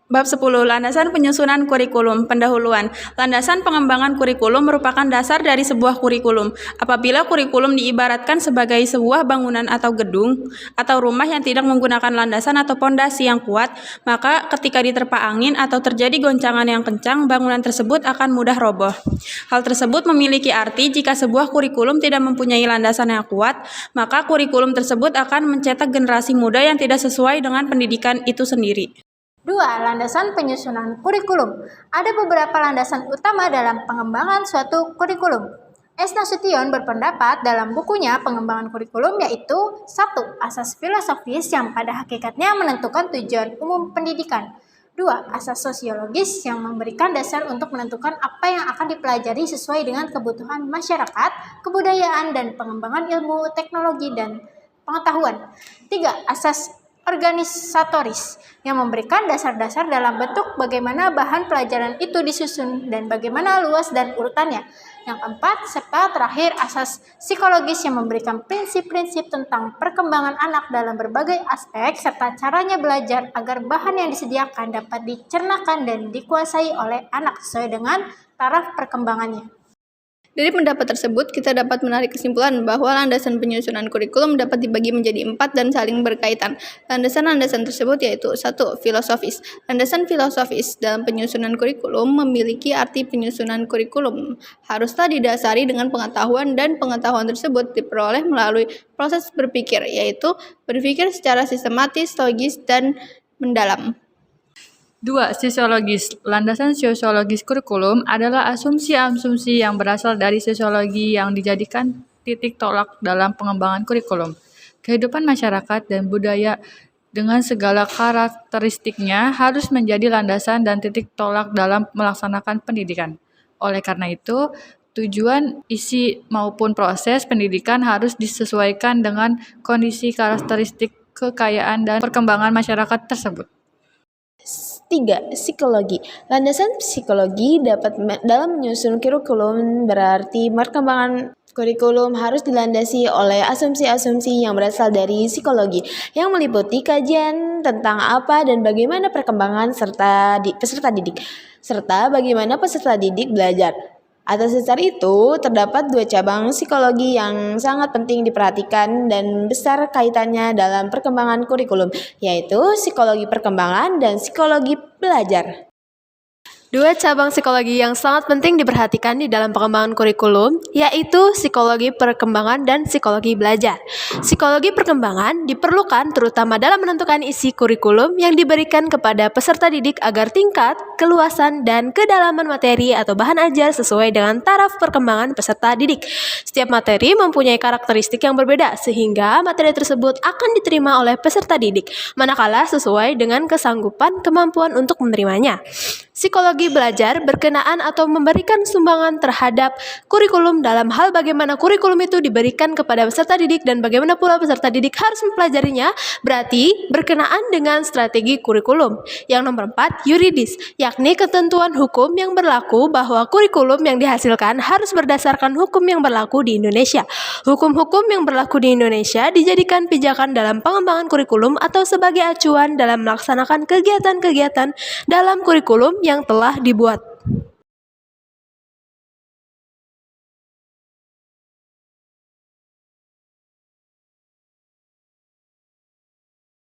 Bab 10. Landasan penyusunan kurikulum. Pendahuluan. Landasan pengembangan kurikulum merupakan dasar dari sebuah kurikulum. Apabila kurikulum diibaratkan sebagai sebuah bangunan atau gedung atau rumah yang tidak menggunakan landasan atau pondasi yang kuat, maka ketika diterpa angin atau terjadi goncangan yang kencang, bangunan tersebut akan mudah roboh. Hal tersebut memiliki arti jika sebuah kurikulum tidak mempunyai landasan yang kuat, maka kurikulum tersebut akan mencetak generasi muda yang tidak sesuai dengan pendidikan itu sendiri. 2. Landasan penyusunan kurikulum. Ada beberapa landasan utama dalam pengembangan suatu kurikulum. S. Nasution berpendapat dalam bukunya Pengembangan Kurikulum yaitu 1. Asas filosofis yang pada hakikatnya menentukan tujuan umum pendidikan. 2. Asas sosiologis yang memberikan dasar untuk menentukan apa yang akan dipelajari sesuai dengan kebutuhan masyarakat, kebudayaan, dan pengembangan ilmu, teknologi, dan pengetahuan. 3. Asas organisatoris yang memberikan dasar-dasar dalam bentuk bagaimana bahan pelajaran itu disusun dan bagaimana luas dan urutannya. Yang keempat, serta terakhir asas psikologis yang memberikan prinsip-prinsip tentang perkembangan anak dalam berbagai aspek serta caranya belajar agar bahan yang disediakan dapat dicernakan dan dikuasai oleh anak sesuai dengan taraf perkembangannya. Dari pendapat tersebut, kita dapat menarik kesimpulan bahwa landasan penyusunan kurikulum dapat dibagi menjadi 4 dan saling berkaitan. Landasan-landasan tersebut yaitu 1. Filosofis. Landasan filosofis dalam penyusunan kurikulum memiliki arti penyusunan kurikulum haruslah didasari dengan pengetahuan dan pengetahuan tersebut diperoleh melalui proses berpikir, yaitu berpikir secara sistematis, logis, dan mendalam. 2. Sosiologis. Landasan sosiologis kurikulum adalah asumsi-asumsi yang berasal dari sosiologi yang dijadikan titik tolak dalam pengembangan kurikulum. Kehidupan masyarakat dan budaya dengan segala karakteristiknya harus menjadi landasan dan titik tolak dalam melaksanakan pendidikan. Oleh karena itu, tujuan, isi, maupun proses pendidikan harus disesuaikan dengan kondisi karakteristik kekayaan dan perkembangan masyarakat tersebut. 3. Psikologi. Landasan psikologi dalam menyusun kurikulum berarti perkembangan kurikulum harus dilandasi oleh asumsi-asumsi yang berasal dari psikologi yang meliputi kajian tentang apa dan bagaimana perkembangan peserta didik serta bagaimana peserta didik belajar. Atas dasar itu, terdapat 2 cabang psikologi yang sangat penting diperhatikan dan besar kaitannya dalam perkembangan kurikulum, yaitu psikologi perkembangan dan psikologi belajar. 2 cabang psikologi yang sangat penting diperhatikan di dalam pengembangan kurikulum, yaitu psikologi perkembangan dan psikologi belajar. Psikologi perkembangan diperlukan terutama dalam menentukan isi kurikulum yang diberikan kepada peserta didik agar tingkat, keluasan, dan kedalaman materi atau bahan ajar sesuai dengan taraf perkembangan peserta didik. Setiap materi mempunyai karakteristik yang berbeda, sehingga materi tersebut akan diterima oleh peserta didik, manakala sesuai dengan kesanggupan kemampuan untuk menerimanya. Psikologi belajar berkenaan atau memberikan sumbangan terhadap kurikulum dalam hal bagaimana kurikulum itu diberikan kepada peserta didik dan bagaimana pula peserta didik harus mempelajarinya, berarti berkenaan dengan strategi kurikulum. Yang nomor 4, yuridis, yakni ketentuan hukum yang berlaku bahwa kurikulum yang dihasilkan harus berdasarkan hukum yang berlaku di Indonesia. Hukum-hukum yang berlaku di Indonesia dijadikan pijakan dalam pengembangan kurikulum atau sebagai acuan dalam melaksanakan kegiatan-kegiatan dalam kurikulum yang telah dibuat.